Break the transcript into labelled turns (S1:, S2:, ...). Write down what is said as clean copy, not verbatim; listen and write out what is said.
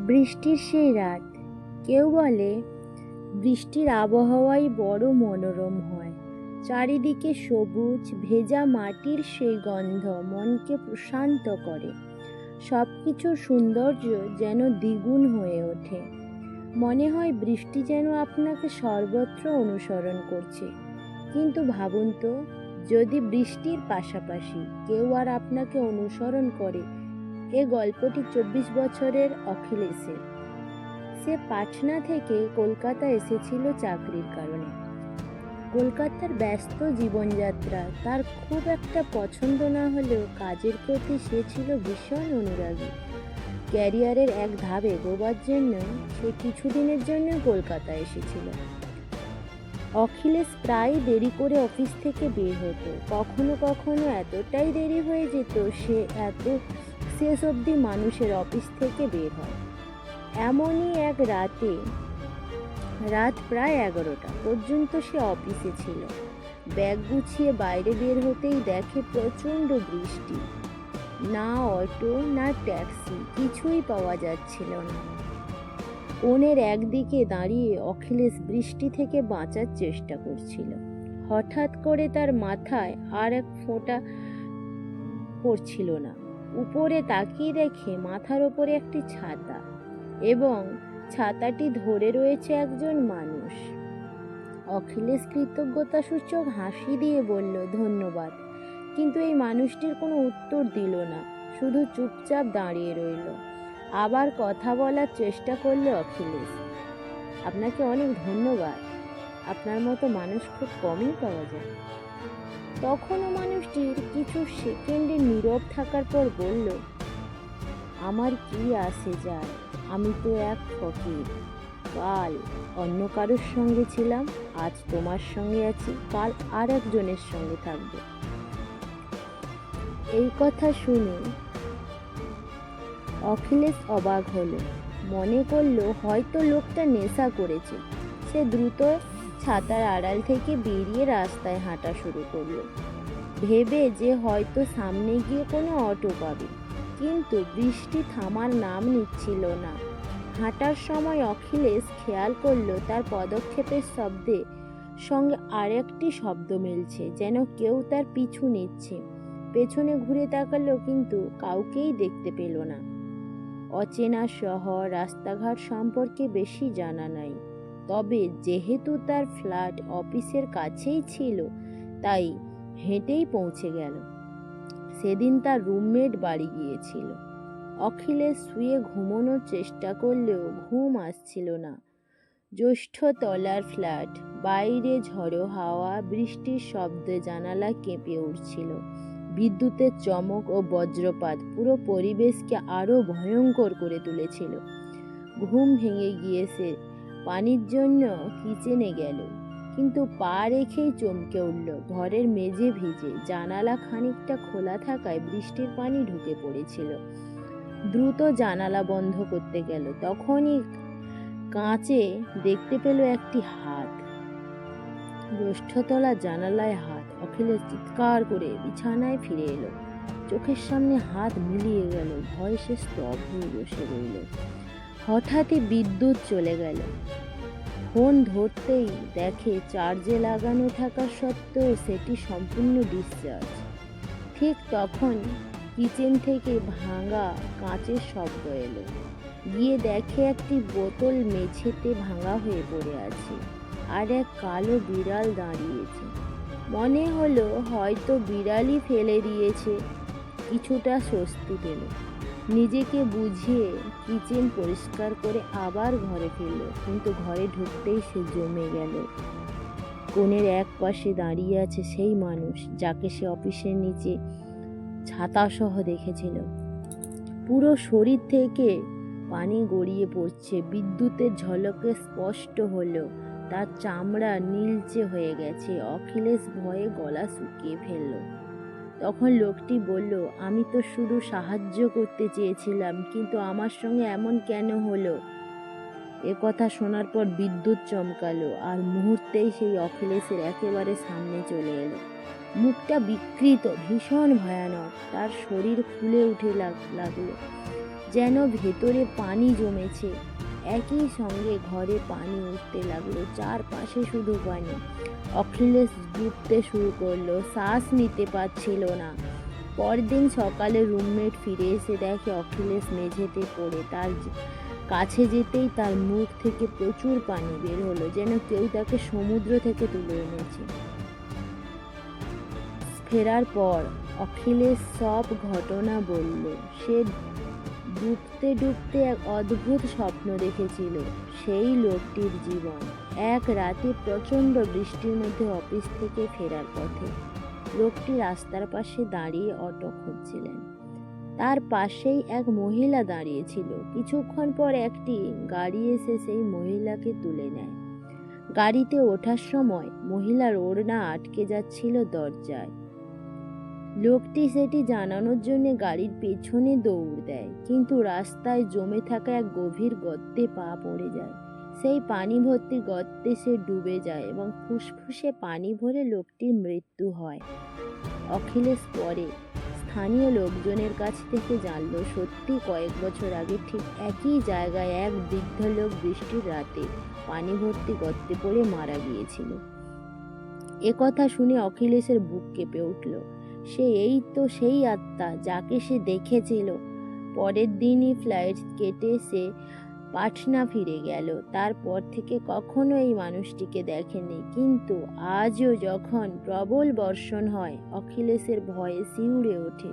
S1: বৃষ্টির সেই রাত। কেউ বলে বৃষ্টির আবহাওয়াই বড় মনোরম হয়। চারিদিকে সবুজ ভেজা মাটির সেই গন্ধ মনকে প্রশান্ত করে। সবকিছুর সৌন্দর্য যেন দ্বিগুণ হয়ে ওঠে। মনে হয় বৃষ্টি যেন আপনাকে সর্বত্র অনুসরণ করছে। কিন্তু ভাবুন তো, যদি বৃষ্টির পাশাপাশি কেউ আর আপনাকে অনুসরণ করে। এ গল্পটি 24 বছরের অখিলেশের। সে পাটনা থেকে কলকাতা এসেছিল চাকরির কারণে। কলকাতার ব্যস্ত জীবনযাত্রা তার খুব একটা পছন্দ না হলেও কাজের প্রতি সে ছিল ভীষণ অনুরাগী। ক্যারিয়ারের এক ধাপ এগোবার জন্য সে কিছুদিনের জন্য কলকাতা এসেছিল। অখিলেশ প্রায় দেরি করে অফিস থেকে বের হতো। কখনো কখনো এতটাই দেরি হয়ে যেত শেষ অবধি মানুষের অফিস থেকে বের হয়। এমনই এক রাত প্রায় 11টা পর্যন্ত সে অফিসে ছিল। ব্যাগ গুছিয়ে বাইরে বের হতেই দেখে প্রচণ্ড বৃষ্টি। না অটো না ট্যাক্সি, কিছুই পাওয়া যাচ্ছিল না। কোণের একদিকে দাঁড়িয়ে অখিলেশ বৃষ্টি থেকে বাঁচার চেষ্টা করছিল। হঠাৎ করে তার মাথায় আর এক ফোঁটা পড়ছিল না। উপরে তাকিয়ে দেখে মাথার ওপরে একটি ছাতা, এবং ছাতাটি ধরে রয়েছে একজন মানুষ। অখিলেশ কৃতজ্ঞতাসূচক হাসি দিয়ে বলল, ধন্যবাদ। কিন্তু এই মানুষটির কোনো উত্তর দিল না, শুধু চুপচাপ দাঁড়িয়ে রইল। আবার কথা বলার চেষ্টা করলো অখিলেশ। আপনাকে অনেক ধন্যবাদ, আপনার মতো মানুষ খুব কমই পাওয়া যায়। তখনও মানুষটির কিছু সেকেন্ডের নীরব থাকার পর বলল, আমার কি আসে যায়, আমি তো এক ফকির। কাল অন্য কারোর সঙ্গে ছিলাম, আজ তোমার সঙ্গে আছি, কাল আর একজনের সঙ্গে থাকবো। এই কথা শুনে অখিলেশ অবাক হলো। মনে করলো হয়তো লোকটা নেশা করেছে। সে দ্রুত ছাতার আড়াল থেকে বেরিয়ে রাস্তায় হাঁটা শুরু করলো, ভেবে যে হয়তো সামনে গিয়ে কোনো অটো পাবে। কিন্তু বৃষ্টি থামার নাম নিচ্ছিল না। হাঁটার সময় অখিলেশ খেয়াল করলো তার পদক্ষেপের শব্দের সঙ্গে আরেকটি শব্দ মিলছে, যেন কেউ তার পিছু নিচ্ছে। পেছনে ঘুরে তাকালো, কিন্তু কাউকেই দেখতে পেল না। অচেনা শহর, রাস্তাঘাট সম্পর্কে বেশি জানা নাই। তবে যেহেতু তার ফ্ল্যাট অফিসের কাছেই ছিল, তাই হেঁটেই পৌঁছে গেল। সেদিন তার রুমমেট বাড়ি গিয়েছিল। অখিলেশ শুয়ে ঘুমানোর চেষ্টা করলেও ঘুম আসছিল না। জ্যৈষ্ঠ তলার ফ্ল্যাট, বাইরে ঝড়ো হাওয়া, বৃষ্টির শব্দে জানালা কেঁপে উঠছিল। বিদ্যুতের চমক ও বজ্রপাত পুরো পরিবেশকে আরো ভয়ঙ্কর করে তুলেছিল। ঘুম ভেঙে গিয়েছে। পানির জন্য কিচেনে গেল, কিন্তু পা রেখেই চমকে উঠল। ঘরের মেঝে ভিজে, জানালা খানিকটা খোলা থাকায় বৃষ্টির পানি ঢুকে পড়েছিল। দ্রুত জানালা বন্ধ করতে গেল, তখনই কাঁচে দেখতে পেল একটি হাত। জ্যৈষ্ঠতলা জানালায় হাত। অখিলেশ চিৎকার করে বিছানায় ফিরে এলো। চোখের সামনে হাত মিলিয়ে গেল। ভয়ে সে স্তব্ধ হয়ে বসে রইল। হঠাৎই বিদ্যুৎ চলে গেল। ফোন ধরতেই দেখে চার্জে লাগানো থাকা সত্ত্বেও সেটি সম্পূর্ণ ডিসচার্জ। ঠিক তখন কিচেন থেকে ভাঙা কাঁচের শব্দ এলো। গিয়ে দেখে একটি বোতল মেঝেতে ভাঙা হয়ে পড়ে আছে, আর এক কালো বিড়াল দাঁড়িয়েছে। মনে হলো হয়তো বিড়ালই ফেলে দিয়েছে। কিছুটা স্বস্তি পেল। নিজেকে বুঝিয়ে কিচেন পরিষ্কার করে আবার ঘরে ফিরল, কিন্তু ঘরে ঢুকতেই সে জমে গেল। কোণের এক পাশে দাঁড়িয়ে আছে সেই মানুষ যাকে সে অফিসের নিচে ছাতাসহ দেখেছিল। পুরো শরীর থেকে পানি গড়িয়ে পড়ছে। বিদ্যুতের ঝলকে স্পষ্ট হলো তার চামড়া নীলচে হয়ে গেছে। অখিলেশ ভয়ে গলা শুকিয়ে ফেলল। তখন লোকটি বলল, আমি তো শুধু সাহায্য করতে চেয়েছিলাম, কিন্তু আমার সঙ্গে এমন কেন হলো? এ কথা শোনার পর বিদ্যুৎ চমকালো, আর মুহূর্তেই সেই অখিলেশের একেবারে সামনে চলে এলো। মুখটা বিকৃত, ভীষণ ভয়ানক। তার শরীর ফুলে উঠে লাগলো। যেন ভেতরে পানি জমেছে। একই সঙ্গে ঘরে পানি উঠতে লাগলো, চারপাশে শুধু পানি। অখিলেশ ডুবতে শুরু করলো, শ্বাস নিতে পারছিল না। পরদিন সকালে রুমমেট ফিরে এসে দেখে অখিলেশ মেঝেতে পড়ে। তার কাছে যেতেই তার মুখ থেকে প্রচুর পানি বের হলো, যেন কেউ তাকে সমুদ্র থেকে তুলে এনেছে। ফেরার পর অখিলেশ সব ঘটনা বলল। সে ডুবতে ডুবতে এক অদ্ভুত স্বপ্ন দেখেছিল, সেই লোকটির জীবন। এক রাতে প্রচণ্ড বৃষ্টির মধ্যে অফিস থেকে ফেরার পথে লোকটি রাস্তার পাশে দাঁড়িয়ে অটো খুঁজছিলেন। তার পাশেই এক মহিলা দাঁড়িয়েছিল। কিছুক্ষণ পর একটি গাড়ি এসে সেই মহিলাকে তুলে নেয়। গাড়িতে ওঠার সময় মহিলার ওড়না আটকে যাচ্ছিল দরজায়। লোকটি সেটি জানানোর জন্য গাড়ির পেছনে দৌড় দেয়, কিন্তু রাস্তায় জমে থাকা এক গভীর গর্তে পা পড়ে যায়। সেই পানি ভর্তি গর্তে সে ডুবে যায় এবং ফুসফুসে পানি ভরে লোকটির মৃত্যু হয়। অখিলেশ পরে স্থানীয় লোকজনের কাছ থেকে জানল, সত্যি কয়েক বছর আগে ঠিক একই জায়গায় এক বৃদ্ধ লোক বৃষ্টির রাতে পানি ভর্তি গর্তে পড়ে মারা গিয়েছিল। একথা শুনে অখিলেশের বুক কেঁপে উঠল। এই তো সেই আত্মা যাকে সে দেখেছিল। পরের দিনই ফ্লাইট কেটে সে পাটনা ফিরে গেল। তারপর থেকে কখনো এই মানুষটিকে দেখেনি, কিন্তু আজও যখন প্রবল বর্ষণ হয় অখিলেশের ভয়ে শিউরে ওঠে।